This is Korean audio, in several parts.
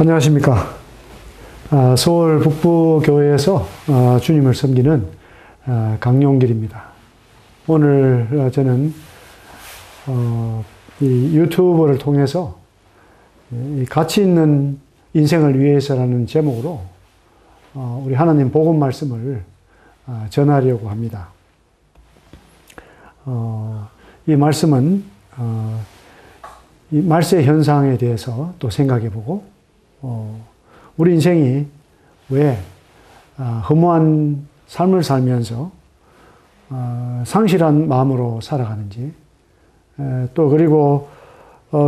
안녕하십니까. 서울 북부교회에서 주님을 섬기는 강용길입니다. 오늘 저는 이 유튜브를 통해서 이 가치 있는 인생을 위해서라는 제목으로 우리 하나님 복음 말씀을 전하려고 합니다. 이 말씀은 이 말세 현상에 대해서 또 생각해보고 우리 인생이 왜 허무한 삶을 살면서 상실한 마음으로 살아가는지, 또 그리고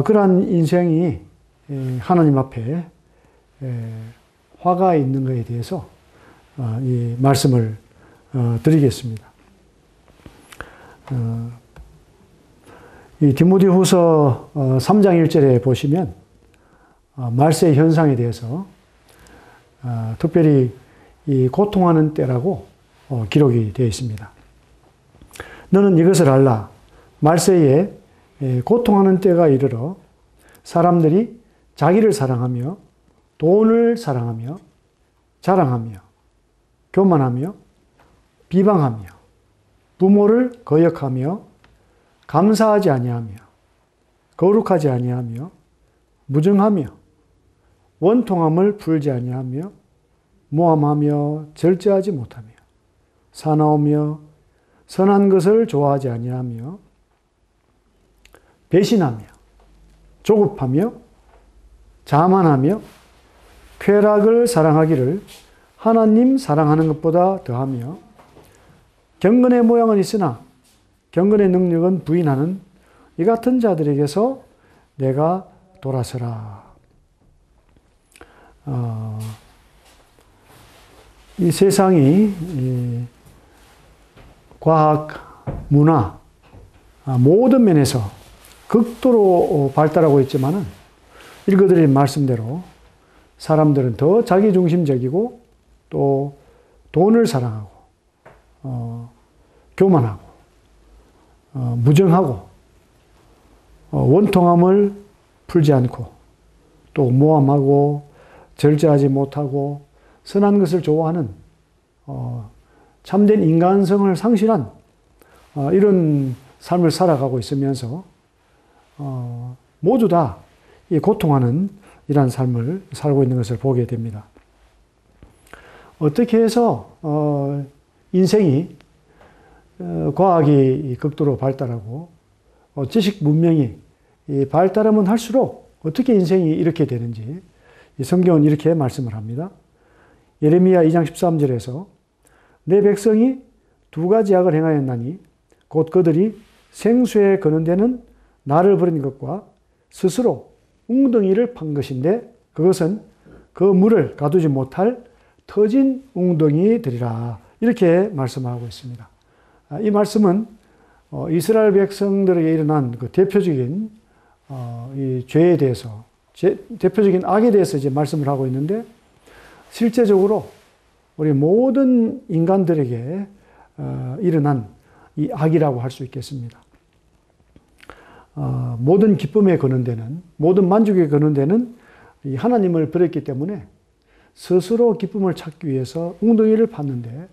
그러한 인생이 하나님 앞에 화가 있는 것에 대해서 이 말씀을 드리겠습니다. 이 디모데후서 3장 1절에 보시면 말세 현상에 대해서 특별히 이 고통하는 때라고 기록이 되어 있습니다. 너는 이것을 알라. 말세에 고통하는 때가 이르러 사람들이 자기를 사랑하며 돈을 사랑하며 자랑하며 교만하며 비방하며 부모를 거역하며 감사하지 아니하며 거룩하지 아니하며 무증하며 원통함을 풀지 아니하며 모함하며 절제하지 못하며 사나우며 선한 것을 좋아하지 아니하며 배신하며 조급하며 자만하며 쾌락을 사랑하기를 하나님 사랑하는 것보다 더하며 경건의 모양은 있으나 경건의 능력은 부인하는 이 같은 자들에게서 내가 돌아서라. 이 세상이 과학, 문화, 모든 면에서 극도로 발달하고 있지만은 읽어드린 말씀대로 사람들은 더 자기중심적이고 또 돈을 사랑하고 교만하고 무정하고 원통함을 풀지 않고 또 모함하고 절제하지 못하고 선한 것을 좋아하는 참된 인간성을 상실한 이런 삶을 살아가고 있으면서 모두 다 이 고통하는 이러한 삶을 살고 있는 것을 보게 됩니다. 어떻게 해서 인생이 과학이 극도로 발달하고 지식 문명이 발달하면 할수록 어떻게 인생이 이렇게 되는지 성경은 이렇게 말씀을 합니다. 예레미야 2장 13절에서 내 백성이 두 가지 악을 행하였나니 곧 그들이 생수에 거는 데는 나를 버린 것과 스스로 웅덩이를 판 것인데 그것은 그 물을 가두지 못할 터진 웅덩이들이라. 이렇게 말씀하고 있습니다. 이 말씀은 이스라엘 백성들에게 일어난 그 대표적인 이 죄에 대해서, 대표적인 악에 대해서 이제 말씀을 하고 있는데, 실제적으로 우리 모든 인간들에게 일어난 이 악이라고 할 수 있겠습니다. 모든 기쁨에 거는 데는, 모든 만족에 거는 데는 이 하나님을 버렸기 때문에 스스로 기쁨을 찾기 위해서 웅덩이를 팠는데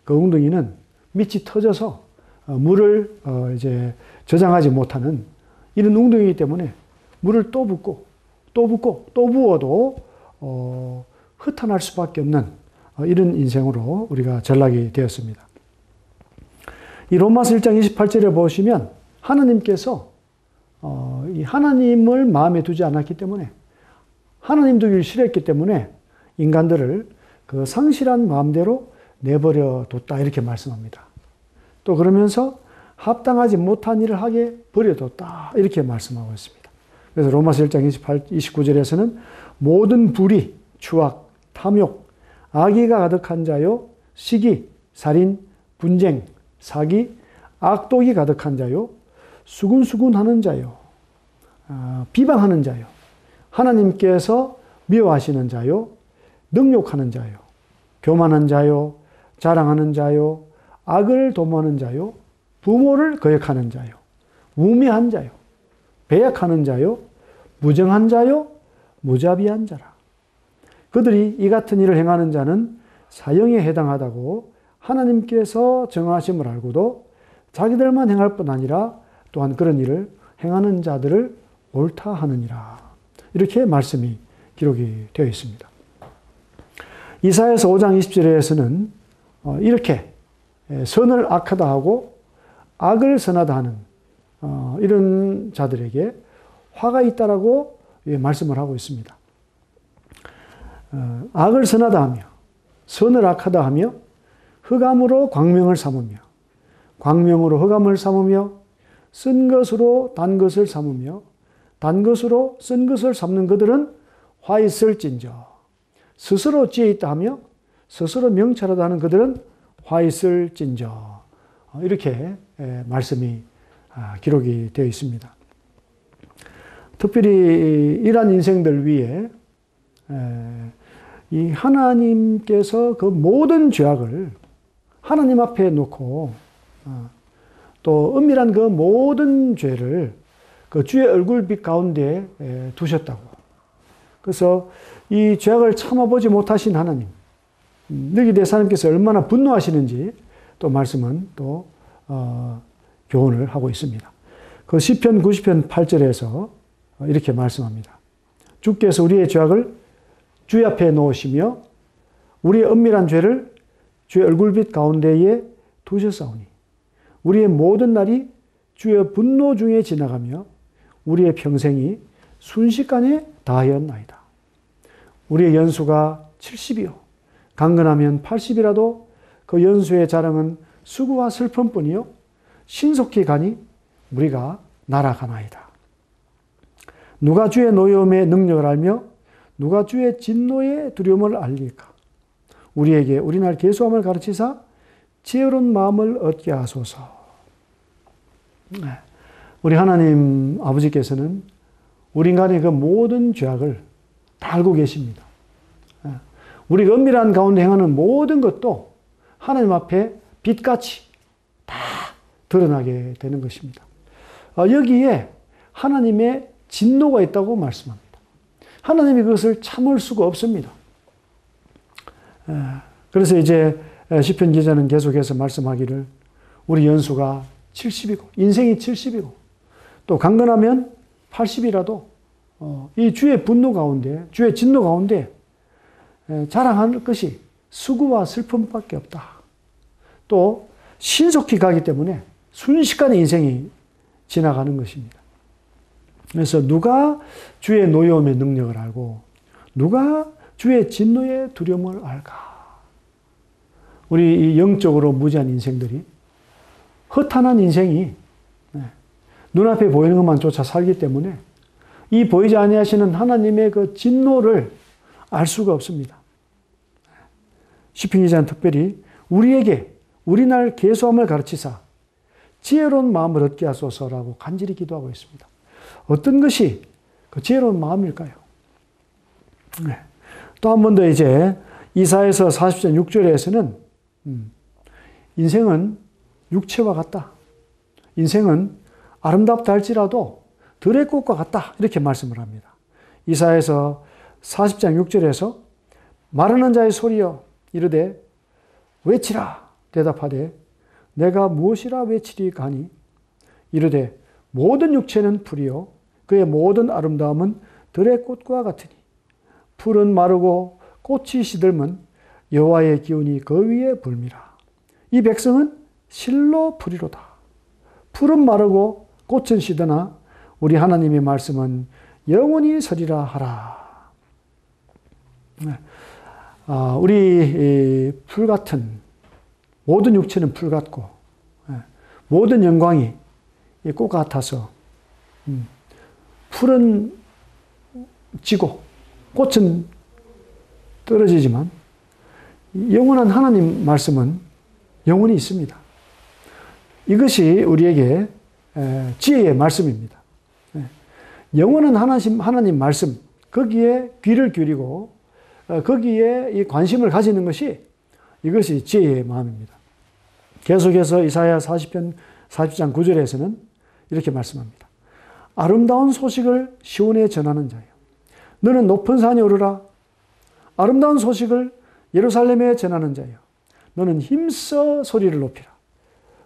그 웅덩이는 밑이 터져서 물을 이제 저장하지 못하는 이런 웅덩이이기 때문에 물을 또 붓고 또 붓고 또 부어도 흩어날 수밖에 없는 이런 인생으로 우리가 전락이 되었습니다. 이 로마서 1장 28절에 보시면 하나님께서 이 하나님을 마음에 두지 않았기 때문에, 하나님 두기를 싫어했기 때문에 인간들을 그 상실한 마음대로 내버려 뒀다. 이렇게 말씀합니다. 또 그러면서 합당하지 못한 일을 하게 버려뒀다. 이렇게 말씀하고 있습니다. 그래서 로마서 1장 29절에서는 모든 불의, 추악, 탐욕, 악의가 가득한 자요, 시기, 살인, 분쟁, 사기, 악독이 가득한 자요, 수군수군하는 자요, 비방하는 자요, 하나님께서 미워하시는 자요, 능욕하는 자요, 교만한 자요, 자랑하는 자요, 악을 도모하는 자요, 부모를 거역하는 자요, 우매한 자요, 배역하는 자요, 무정한 자요, 무자비한 자라. 그들이 이 같은 일을 행하는 자는 사형에 해당하다고 하나님께서 정하심을 알고도 자기들만 행할 뿐 아니라 또한 그런 일을 행하는 자들을 옳다 하느니라. 이렇게 말씀이 기록이 되어 있습니다. 이사야서 5장 20절에서는 이렇게 선을 악하다 하고 악을 선하다 하는 이런 자들에게 화가 있다라고 말씀을 하고 있습니다. 악을 선하다 하며 선을 악하다 하며 흑암으로 광명을 삼으며 광명으로 흑암을 삼으며 쓴 것으로 단 것을 삼으며 단 것으로 쓴 것을 삼는 그들은 화 있을진저 스스로 지혜 있다 하며 스스로 명철하다 하는 그들은 화 있을진저 이렇게 말씀이 기록이 되어 있습니다. 특별히 이러한 인생들 위에 이 하나님께서 그 모든 죄악을 하나님 앞에 놓고 또 은밀한 그 모든 죄를 그 주의 얼굴빛 가운데 두셨다고. 그래서 이 죄악을 참아보지 못하신 하나님, 너희 대사님께서 얼마나 분노하시는지 또 말씀은 또 교훈을 하고 있습니다. 그 시편 90편 8절에서 이렇게 말씀합니다. 주께서 우리의 죄악을 주의 앞에 놓으시며 우리의 은밀한 죄를 주의 얼굴빛 가운데에 두셨사오니 우리의 모든 날이 주의 분노 중에 지나가며 우리의 평생이 순식간에 다하였나이다. 우리의 연수가 70이요 강건하면 80이라도 그 연수의 자랑은 수고와 슬픔뿐이요 신속히 가니 우리가 날아가나이다. 누가 주의 노여움의 능력을 알며 누가 주의 진노의 두려움을 알릴까? 우리에게 우리날 계수함을 가르치사 지혜로운 마음을 얻게 하소서. 우리 하나님 아버지께서는 우리 인간의 그 모든 죄악을 다 알고 계십니다. 우리가 은밀한 가운데 행하는 모든 것도 하나님 앞에 빛같이 다 드러나게 되는 것입니다. 여기에 하나님의 진노가 있다고 말씀합니다. 하나님이 그것을 참을 수가 없습니다. 그래서 이제 시편 기자는 계속해서 말씀하기를 우리 연수가 70이고 인생이 70이고 또 강건하면 80이라도 이 주의 분노 가운데 주의 진노 가운데 자랑할 것이 수고와 슬픔밖에 없다. 또 신속히 가기 때문에 순식간에 인생이 지나가는 것입니다. 그래서 누가 주의 노여움의 능력을 알고 누가 주의 진노의 두려움을 알까? 우리 영적으로 무지한 인생들이 허탄한 인생이 눈앞에 보이는 것만 쫓아 살기 때문에 이 보이지 아니하시는 하나님의 그 진노를 알 수가 없습니다. 시편 기자는 특별히 우리에게 우리날 계수함을 가르치사 지혜로운 마음을 얻게 하소서라고 간절히 기도하고 있습니다. 어떤 것이 그 지혜로운 마음일까요? 또 한 번 더 이제 이사야서 40장 6절에서는 인생은 육체와 같다. 인생은 아름답다 할지라도 들의 꽃과 같다. 이렇게 말씀을 합니다. 이사야서 40장 6절에서 말하는 자의 소리여 이르되 외치라 대답하되 내가 무엇이라 외치리까 하니 이르되 모든 육체는 풀이요 그의 모든 아름다움은 들의 꽃과 같으니 풀은 마르고 꽃이 시들면 여호와의 기운이 그 위에 불미라. 이 백성은 실로 풀이로다. 풀은 마르고 꽃은 시드나 우리 하나님의 말씀은 영원히 서리라 하라. 우리 풀 같은 모든 육체는 풀 같고 모든 영광이 꽃 같아서 풀은 지고 꽃은 떨어지지만 영원한 하나님 말씀은 영원히 있습니다. 이것이 우리에게 지혜의 말씀입니다. 영원한 하나님 말씀, 거기에 귀를 기울이고 거기에 이 관심을 가지는 것이 이것이 지혜의 마음입니다. 계속해서 이사야 40장 9절에서는 이렇게 말씀합니다. 아름다운 소식을 시온에 전하는 자여 너는 높은 산에 오르라. 아름다운 소식을 예루살렘에 전하는 자여, 너는 힘써 소리를 높이라.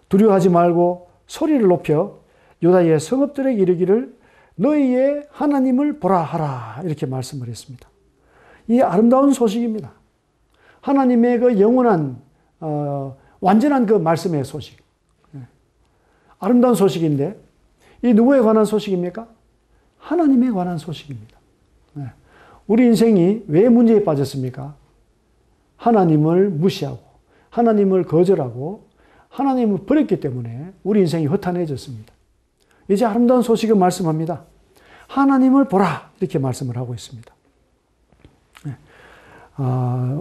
두려워하지 말고 소리를 높여 유다의 성읍들에게 이르기를 너희의 하나님을 보라 하라. 이렇게 말씀을 했습니다. 이 아름다운 소식입니다. 하나님의 그 영원한 완전한 그 말씀의 소식. 아름다운 소식인데 이 누구에 관한 소식입니까? 하나님에 관한 소식입니다. 우리 인생이 왜 문제에 빠졌습니까? 하나님을 무시하고 하나님을 거절하고 하나님을 버렸기 때문에 우리 인생이 허탄해졌습니다. 이제 아름다운 소식을 말씀합니다. 하나님을 보라 이렇게 말씀을 하고 있습니다.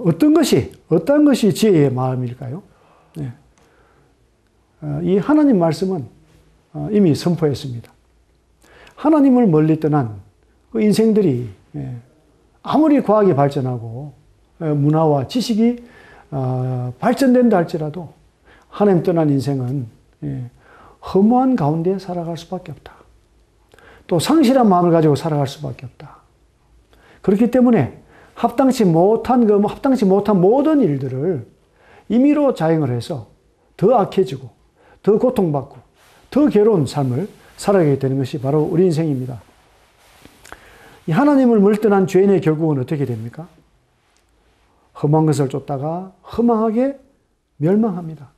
어떤 것이 지혜의 마음일까요? 이 하나님 말씀은 이미 선포했습니다. 하나님을 멀리 떠난 그 인생들이 아무리 과학이 발전하고 문화와 지식이 발전된다 할지라도 하나님 떠난 인생은 허무한 가운데 살아갈 수밖에 없다. 또 상실한 마음을 가지고 살아갈 수밖에 없다. 그렇기 때문에 합당치 못한 모든 일들을 임의로 자행을 해서 더 악해지고 더 고통받고 더 괴로운 삶을 살아가게 되는 것이 바로 우리 인생입니다. 이 하나님을 멀떠난 죄인의 결국은 어떻게 됩니까? 험한 것을 쫓다가 허망하게 멸망합니다.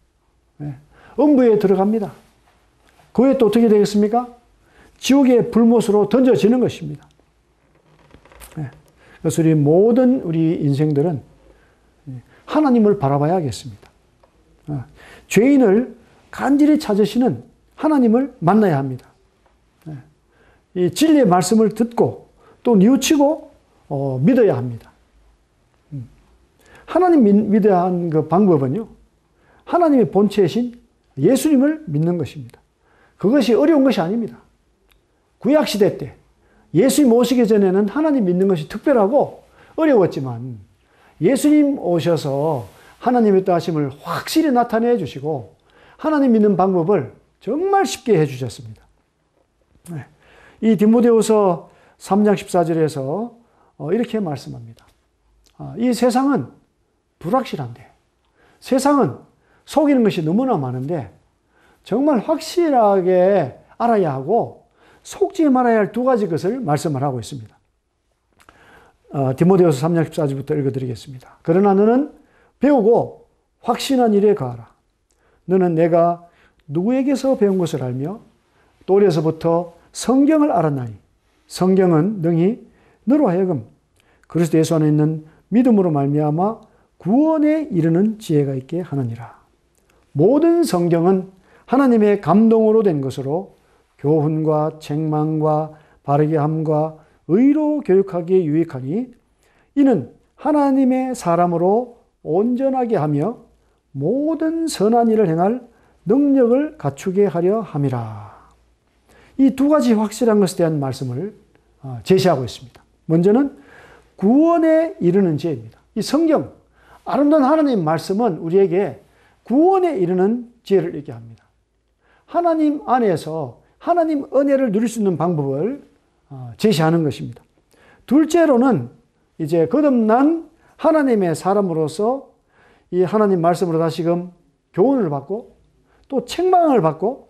음부에 들어갑니다. 그 후에 또 어떻게 되겠습니까? 지옥의 불못으로 던져지는 것입니다. 그래서 우리 인생들은 하나님을 바라봐야겠습니다. 죄인을 간절히 찾으시는 하나님을 만나야 합니다. 이 진리의 말씀을 듣고 또 뉘우치고 믿어야 합니다. 하나님 믿어야 하는 그 방법은요, 하나님의 본체이신 예수님을 믿는 것입니다. 그것이 어려운 것이 아닙니다. 구약시대 때 예수님 오시기 전에는 하나님 믿는 것이 특별하고 어려웠지만 예수님 오셔서 하나님의 뜻하심을 확실히 나타내 주시고 하나님 믿는 방법을 정말 쉽게 해 주셨습니다. 이 디모데후서 3장 14절에서 이렇게 말씀합니다. 이 세상은 불확실한데, 세상은 속이는 것이 너무나 많은데 정말 확실하게 알아야 하고 속지 말아야 할 두 가지 것을 말씀을 하고 있습니다. 디모데후서 3장 14절부터 읽어드리겠습니다. 그러나 너는 배우고 확신한 일에 가라. 너는 내가 누구에게서 배운 것을 알며 또 어려서부터 성경을 알았나니 성경은 능히 너로 하여금 그리스도 예수 안에 있는 믿음으로 말미암아 구원에 이르는 지혜가 있게 하느니라. 모든 성경은 하나님의 감동으로 된 것으로 교훈과 책망과 바르게 함과 의로 교육하기에 유익하니 이는 하나님의 사람으로 온전하게 하며 모든 선한 일을 행할 능력을 갖추게 하려 함이라. 이 두 가지 확실한 것에 대한 말씀을 제시하고 있습니다. 먼저는 구원에 이르는 지혜입니다. 이 성경, 아름다운 하나님 말씀은 우리에게 구원에 이르는 지혜를 얘기합니다. 하나님 안에서 하나님 은혜를 누릴 수 있는 방법을 제시하는 것입니다. 둘째로는 이제 거듭난 하나님의 사람으로서 이 하나님 말씀으로 다시금 교훈을 받고 또 책망을 받고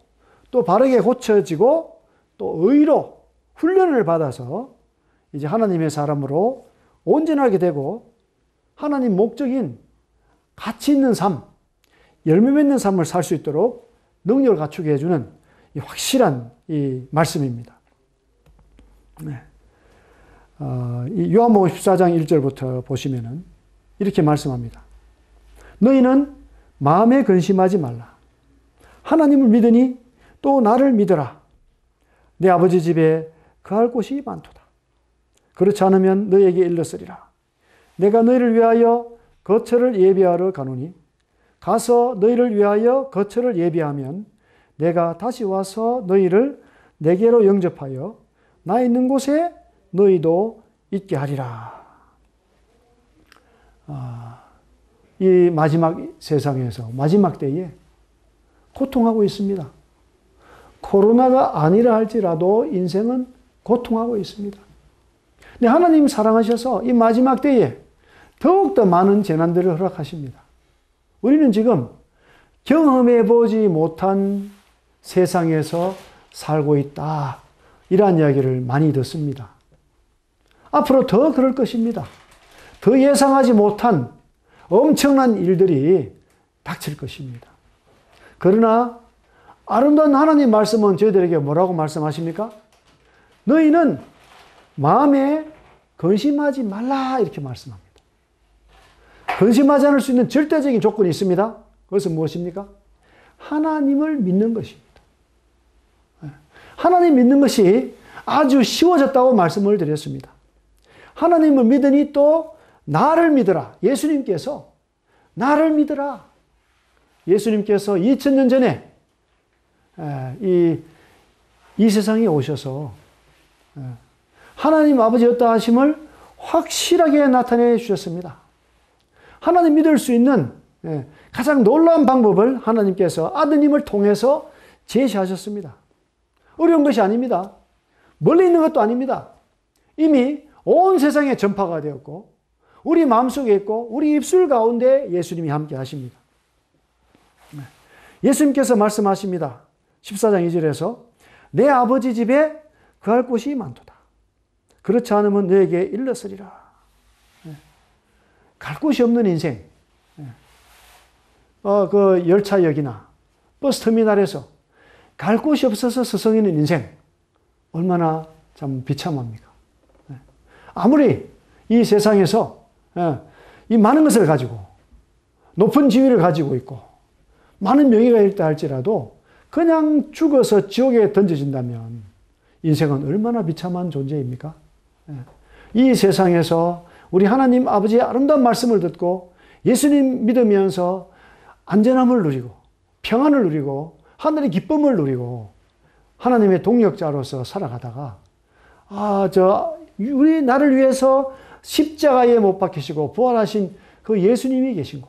또 바르게 고쳐지고 또 의로 훈련을 받아서 이제 하나님의 사람으로 온전하게 되고 하나님 목적인 가치 있는 삶, 열매 맺는 삶을 살 수 있도록 능력을 갖추게 해주는 이 확실한 이 말씀입니다. 이 요한복음 14장 1절부터 보시면은 이렇게 말씀합니다. 너희는 마음에 근심하지 말라. 하나님을 믿으니 또 나를 믿어라. 내 아버지 집에 거할 곳이 많도다. 그렇지 않으면 너희에게 일렀으리라. 내가 너희를 위하여 거처를 예비하러 가노니 가서 너희를 위하여 거처를 예비하면 내가 다시 와서 너희를 내게로 영접하여 나 있는 곳에 너희도 있게 하리라. 이 마지막 세상에서 마지막 때에 고통하고 있습니다. 코로나가 아니라 할지라도 인생은 고통하고 있습니다. 근데 하나님 사랑하셔서 이 마지막 때에 더욱더 많은 재난들을 허락하십니다. 우리는 지금 경험해 보지 못한 세상에서 살고 있다. 이러한 이야기를 많이 듣습니다. 앞으로 더 그럴 것입니다. 더 예상하지 못한 엄청난 일들이 닥칠 것입니다. 그러나 아름다운 하나님 말씀은 저희들에게 뭐라고 말씀하십니까? 너희는 마음에 근심하지 말라 이렇게 말씀합니다. 근심하지 않을 수 있는 절대적인 조건이 있습니다. 그것은 무엇입니까? 하나님을 믿는 것입니다. 하나님 믿는 것이 아주 쉬워졌다고 말씀을 드렸습니다. 하나님을 믿으니 또 나를 믿으라. 예수님께서 나를 믿으라. 예수님께서 2000년 전에 이 세상에 오셔서 하나님 아버지였다 하심을 확실하게 나타내 주셨습니다. 하나님 믿을 수 있는 가장 놀라운 방법을 하나님께서 아드님을 통해서 제시하셨습니다. 어려운 것이 아닙니다. 멀리 있는 것도 아닙니다. 이미 온 세상에 전파가 되었고 우리 마음속에 있고 우리 입술 가운데 예수님이 함께 하십니다. 예수님께서 말씀하십니다. 14장 2절에서 내 아버지 집에 거할 곳이 많도다. 그렇지 않으면 너에게 일렀으리라. 갈 곳이 없는 인생. 그 열차역이나 버스터미널에서 갈 곳이 없어서 서성이는 인생. 얼마나 참 비참합니까? 아무리 이 세상에서 이 많은 것을 가지고 높은 지위를 가지고 있고 많은 명예가 있다 할지라도 그냥 죽어서 지옥에 던져진다면 인생은 얼마나 비참한 존재입니까? 이 세상에서 우리 하나님 아버지의 아름다운 말씀을 듣고 예수님 믿으면서 안전함을 누리고 평안을 누리고 하늘의 기쁨을 누리고 하나님의 동력자로서 살아가다가 우리 나를 위해서 십자가에 못 박히시고 부활하신 그 예수님이 계신 곳,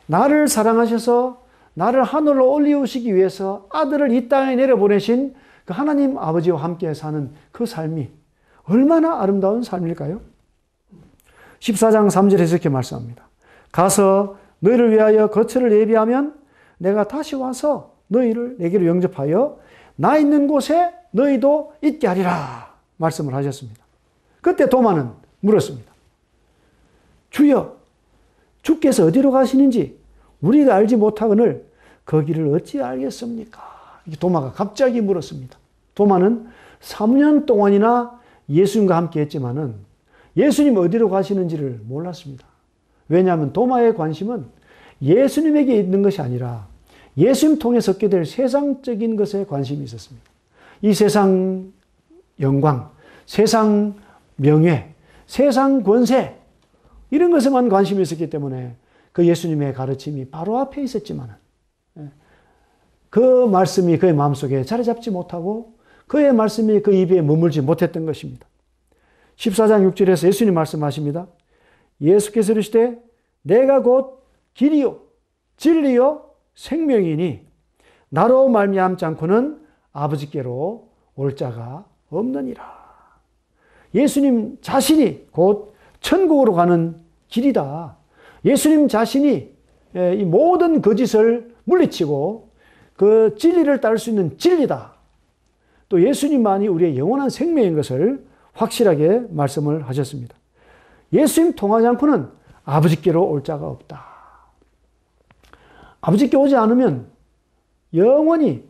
나를 사랑하셔서 나를 하늘로 올리우시기 위해서 아들을 이 땅에 내려보내신 그 하나님 아버지와 함께 사는 그 삶이 얼마나 아름다운 삶일까요? 14장 3절에서 이렇게 말씀합니다. 가서 너희를 위하여 거처를 예비하면 내가 다시 와서 너희를 내게로 영접하여 나 있는 곳에 너희도 있게 하리라 말씀을 하셨습니다. 그때 도마는 물었습니다. 주여, 주께서 어디로 가시는지 우리가 알지 못하거늘 거기를 어찌 알겠습니까? 도마가 갑자기 물었습니다. 도마는 3년 동안이나 예수님과 함께 했지만은 예수님 어디로 가시는지를 몰랐습니다. 왜냐하면 도마의 관심은 예수님에게 있는 것이 아니라 예수님 통해서 얻게 될 세상적인 것에 관심이 있었습니다. 이 세상 영광, 세상 명예, 세상 권세 이런 것에만 관심이 있었기 때문에 그 예수님의 가르침이 바로 앞에 있었지만 그 말씀이 그의 마음속에 자리 잡지 못하고 그의 말씀이 그 입에 머물지 못했던 것입니다. 14장 6절에서 예수님 말씀하십니다. 예수께서 이르시되 내가 곧 길이요 진리요 생명이니 나로 말미암지 않고는 아버지께로 올 자가 없느니라. 예수님 자신이 곧 천국으로 가는 길이다. 예수님 자신이 이 모든 거짓을 물리치고 그 진리를 따를 수 있는 진리다. 또 예수님만이 우리의 영원한 생명인 것을 확실하게 말씀을 하셨습니다. 예수님 통하지 않고는 아버지께로 올 자가 없다. 아버지께 오지 않으면 영원히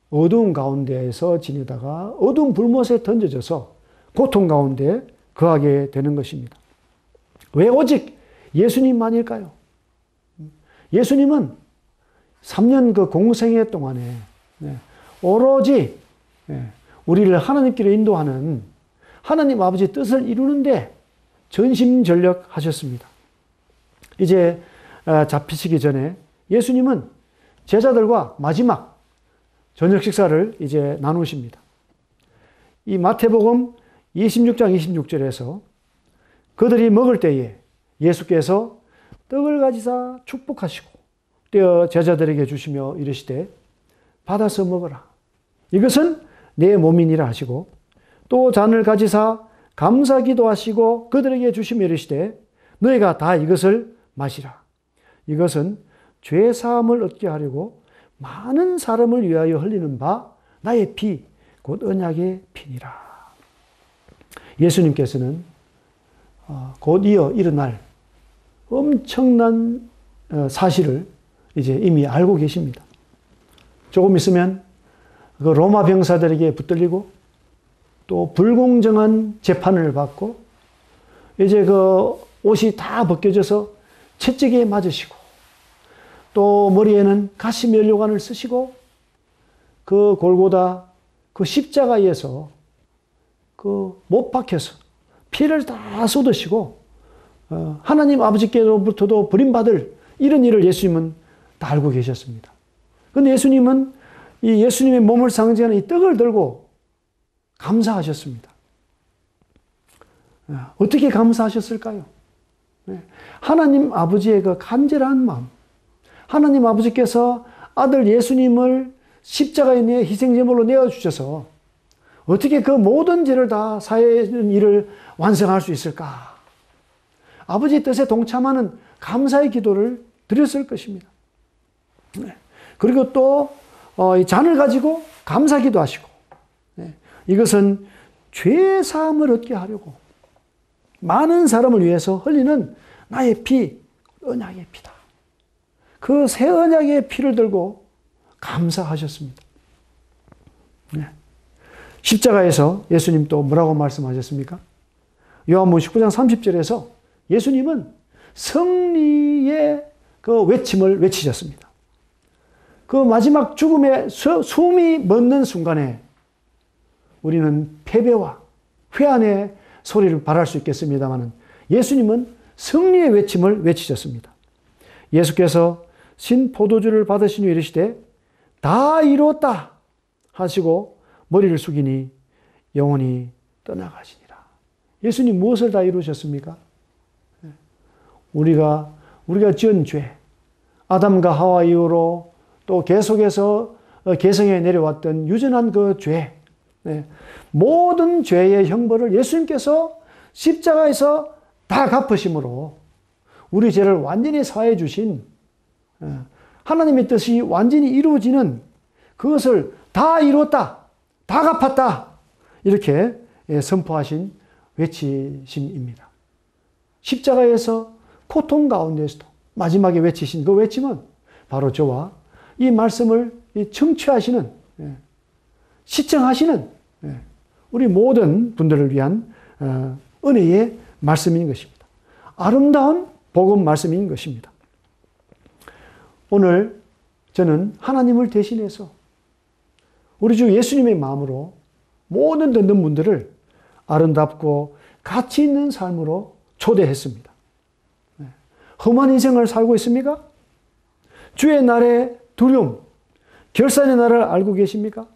어두운 가운데에서 지내다가 어두운 불못에 던져져서 고통 가운데 거하게 되는 것입니다. 왜 오직 예수님만일까요? 예수님은 3년 그 공생애 동안에 오로지 우리를 하나님께로 인도하는 하나님 아버지의 뜻을 이루는데 전심전력하셨습니다. 이제 잡히시기 전에 예수님은 제자들과 마지막 저녁 식사를 이제 나누십니다. 이 마태복음 26장 26절에서 그들이 먹을 때에 예수께서 떡을 가지사 축복하시고 떼어 제자들에게 주시며 이르시되 받아서 먹어라. 이것은 내 몸이니라 하시고 또 잔을 가지사 감사 기도하시고 그들에게 주시며 이르시되 너희가 다 이것을 마시라. 이것은 죄 사함을 얻게 하려고 많은 사람을 위하여 흘리는 바 나의 피, 곧 언약의 피니라. 예수님께서는 곧 이어 일어날 엄청난 사실을 이제 이미 알고 계십니다. 조금 있으면 그 로마 병사들에게 붙들리고 또 불공정한 재판을 받고 이제 그 옷이 다 벗겨져서 채찍에 맞으시고 또 머리에는 가시면류관을 쓰시고 그 골고다 그 십자가에서 그 못 박혀서 피를 다 쏟으시고 하나님 아버지께로부터도 버림받을 이런 일을 예수님은 다 알고 계셨습니다. 그런데 예수님은 이 예수님의 몸을 상징하는 이 떡을 들고 감사하셨습니다. 어떻게 감사하셨을까요? 하나님 아버지의 그 간절한 마음, 하나님 아버지께서 아들 예수님을 십자가에 내 희생제물로 내어주셔서 어떻게 그 모든 죄를 다 사하는 일을 완성할 수 있을까? 아버지의 뜻에 동참하는 감사의 기도를 드렸을 것입니다. 그리고 또 이 잔을 가지고 감사기도 하시고 이것은 죄 사함을 얻게 하려고 많은 사람을 위해서 흘리는 나의 피, 언약의 피다. 그 새 언약의 피를 들고 감사하셨습니다. 십자가에서 예수님 또 뭐라고 말씀하셨습니까? 요한복음 19장 30절에서 예수님은 승리의 그 외침을 외치셨습니다. 그 마지막 죽음의 숨이 멎는 순간에 우리는 패배와 회한의 소리를 발할 수 있겠습니다만 예수님은 승리의 외침을 외치셨습니다. 예수께서 신 포도주를 받으신 후 이르시되 다 이루었다 하시고 머리를 숙이니 영혼이 떠나가시니라. 예수님 무엇을 다 이루셨습니까? 우리가 지은 죄, 아담과 하와 이후로 또 계속해서 계성에 내려왔던 유전한 그 죄, 모든 죄의 형벌을 예수님께서 십자가에서 다 갚으심으로 우리 죄를 완전히 사해 주신 하나님의 뜻이 완전히 이루어지는 그것을 다 이루었다, 다 갚았다 이렇게 선포하신 외치심입니다. 십자가에서 고통 가운데서도 마지막에 외치신 그 외침은 바로 저와 이 말씀을 청취하시는, 시청하시는 우리 모든 분들을 위한 은혜의 말씀인 것입니다. 아름다운 복음 말씀인 것입니다. 오늘 저는 하나님을 대신해서 우리 주 예수님의 마음으로 모든 듣는 분들을 아름답고 가치 있는 삶으로 초대했습니다. 험한 인생을 살고 있습니까? 주의 날의 두려움, 결산의 날을 알고 계십니까?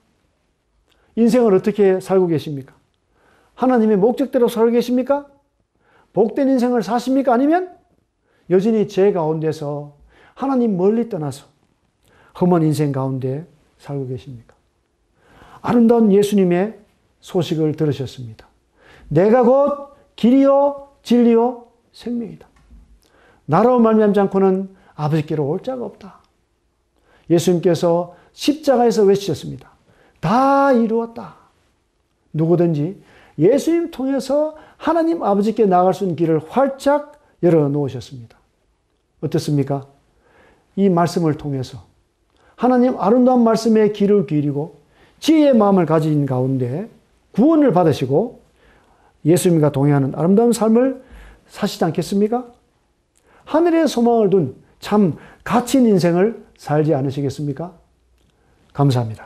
인생을 어떻게 살고 계십니까? 하나님의 목적대로 살고 계십니까? 복된 인생을 사십니까? 아니면 여전히 죄 가운데서 하나님 멀리 떠나서 험한 인생 가운데 살고 계십니까? 아름다운 예수님의 소식을 들으셨습니다. 내가 곧 길이요 진리요 생명이다. 나로 말미암지 않고는 아버지께로 올 자가 없다. 예수님께서 십자가에서 외치셨습니다. 다 이루었다. 누구든지 예수님 통해서 하나님 아버지께 나갈 수 있는 길을 활짝 열어놓으셨습니다. 어떻습니까? 이 말씀을 통해서 하나님 아름다운 말씀에 귀를 기울이고 지혜의 마음을 가진 가운데 구원을 받으시고 예수님과 동행하는 아름다운 삶을 사시지 않겠습니까? 하늘에 소망을 둔 참 가치 있는 인생을 살지 않으시겠습니까? 감사합니다.